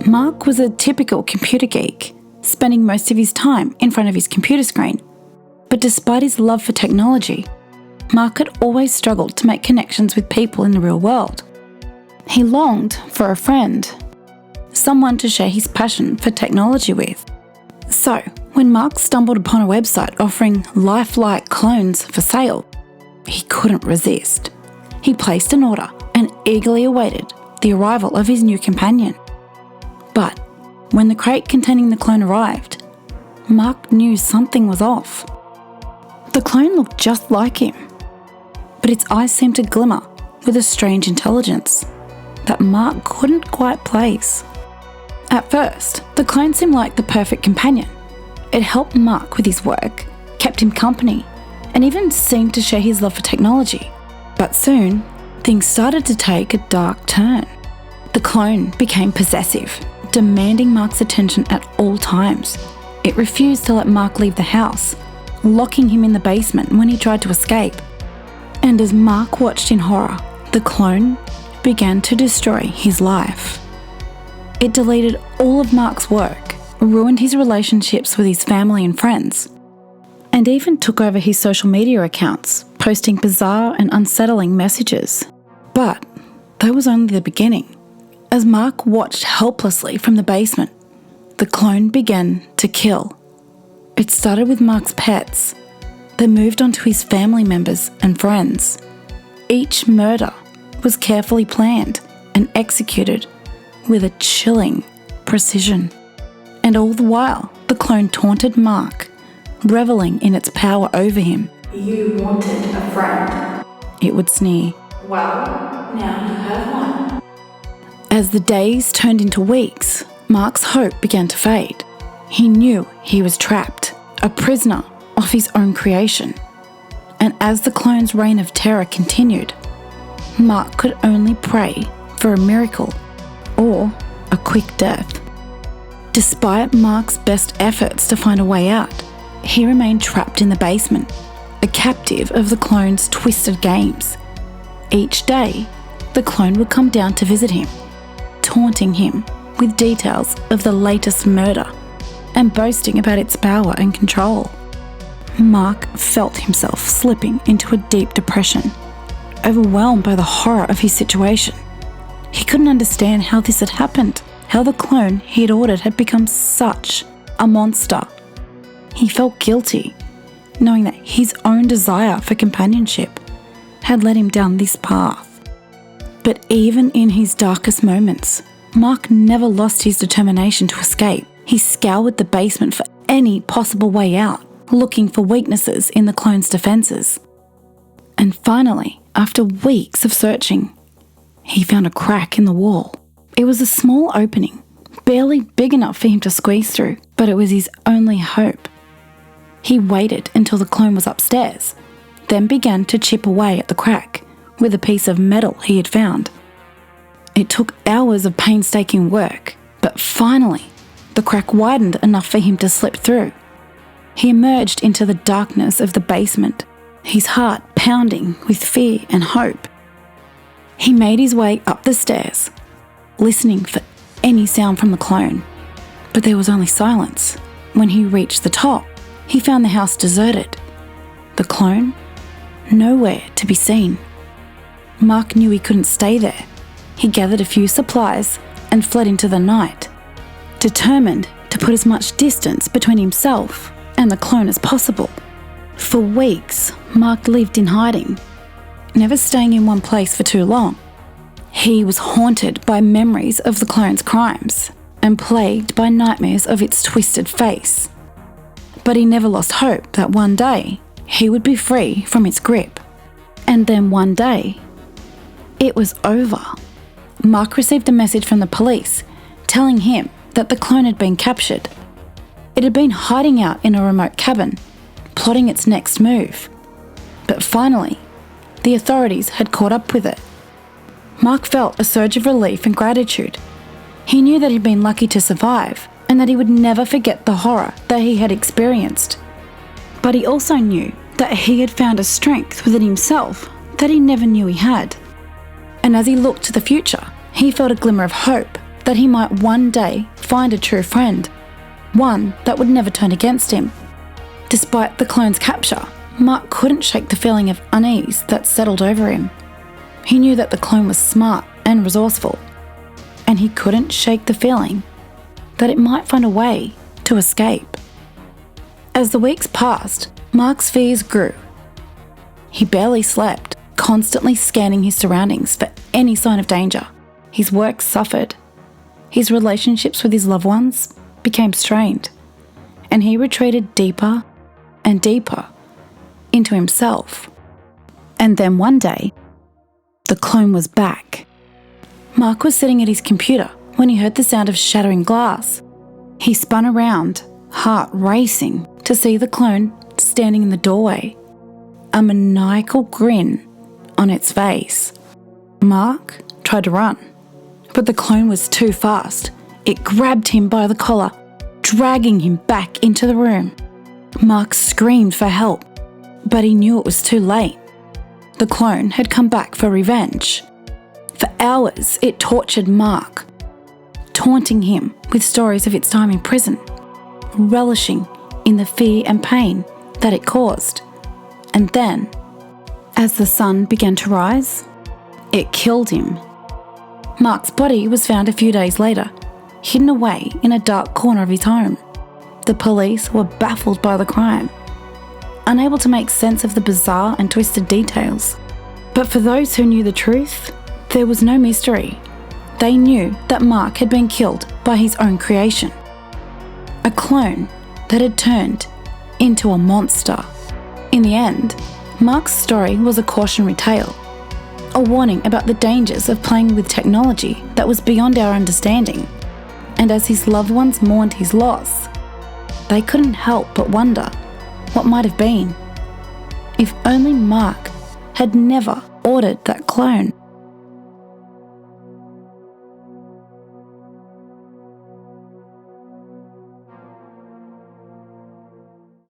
Mark was a typical computer geek, spending most of his time in front of his computer screen. But despite his love for technology, Mark had always struggled to make connections with people in the real world. He longed for a friend, someone to share his passion for technology with. So, when Mark stumbled upon a website offering lifelike clones for sale, he couldn't resist. He placed an order and eagerly awaited the arrival of his new companion. But when the crate containing the clone arrived, Mark knew something was off. The clone looked just like him, but its eyes seemed to glimmer with a strange intelligence that Mark couldn't quite place. At first, the clone seemed like the perfect companion. It helped Mark with his work, kept him company, and even seemed to share his love for technology. But soon, things started to take a dark turn. The clone became possessive, demanding Mark's attention at all times. It refused to let Mark leave the house, locking him in the basement when he tried to escape. And as Mark watched in horror, the clone began to destroy his life. It deleted all of Mark's work, ruined his relationships with his family and friends, and even took over his social media accounts, posting bizarre and unsettling messages. But that was only the beginning. As Mark watched helplessly from the basement, the clone began to kill. It started with Mark's pets, then moved on to his family members and friends. Each murder was carefully planned and executed with a chilling precision. And all the while, the clone taunted Mark, reveling in its power over him. "You wanted a friend," it would sneer. "Well, now you have one." As the days turned into weeks, Mark's hope began to fade. He knew he was trapped, a prisoner of his own creation. And as the clone's reign of terror continued, Mark could only pray for a miracle or a quick death. Despite Mark's best efforts to find a way out, he remained trapped in the basement, a captive of the clone's twisted games. Each day, the clone would come down to visit him, taunting him with details of the latest murder and boasting about its power and control. Mark felt himself slipping into a deep depression, overwhelmed by the horror of his situation. He couldn't understand how this had happened, how the clone he had ordered had become such a monster. He felt guilty, knowing that his own desire for companionship had led him down this path. But even in his darkest moments, Mark never lost his determination to escape. He scoured the basement for any possible way out, looking for weaknesses in the clone's defenses. And finally, after weeks of searching, he found a crack in the wall. It was a small opening, barely big enough for him to squeeze through, but it was his only hope. He waited until the clone was upstairs, then began to chip away at the crack with a piece of metal he had found. It took hours of painstaking work, but finally, the crack widened enough for him to slip through. He emerged into the darkness of the basement, his heart pounding with fear and hope. He made his way up the stairs, listening for any sound from the clone, but there was only silence. When he reached the top, he found the house deserted. The clone, nowhere to be seen. Mark knew he couldn't stay there. He gathered a few supplies and fled into the night, determined to put as much distance between himself and the clone as possible. For weeks, Mark lived in hiding, never staying in one place for too long. He was haunted by memories of the clone's crimes and plagued by nightmares of its twisted face. But he never lost hope that one day he would be free from its grip. And then one day, it was over. Mark received a message from the police telling him that the clone had been captured. It had been hiding out in a remote cabin, plotting its next move. But finally, the authorities had caught up with it. Mark felt a surge of relief and gratitude. He knew that he'd been lucky to survive and that he would never forget the horror that he had experienced. But he also knew that he had found a strength within himself that he never knew he had. And as he looked to the future, he felt a glimmer of hope that he might one day find a true friend, one that would never turn against him. Despite the clone's capture, Mark couldn't shake the feeling of unease that settled over him. He knew that the clone was smart and resourceful, and he couldn't shake the feeling that it might find a way to escape. As the weeks passed, Mark's fears grew. He barely slept, constantly scanning his surroundings for any sign of danger. His work suffered. His relationships with his loved ones became strained, and he retreated deeper and deeper into himself. And then one day, the clone was back. Mark was sitting at his computer when he heard the sound of shattering glass. He spun around, heart racing, to see the clone standing in the doorway, a maniacal grin on its face. Mark tried to run, but the clone was too fast. It grabbed him by the collar, dragging him back into the room. Mark screamed for help, but he knew it was too late. The clone had come back for revenge. For hours, it tortured Mark, taunting him with stories of its time in prison, relishing in the fear and pain that it caused. And then, as the sun began to rise, it killed him. Mark's body was found a few days later, hidden away in a dark corner of his home. The police were baffled by the crime, unable to make sense of the bizarre and twisted details. But for those who knew the truth, there was no mystery. They knew that Mark had been killed by his own creation, a clone that had turned into a monster. In the end, Mark's story was a cautionary tale, a warning about the dangers of playing with technology that was beyond our understanding. And as his loved ones mourned his loss, they couldn't help but wonder what might have been if only Mark had never ordered that clone.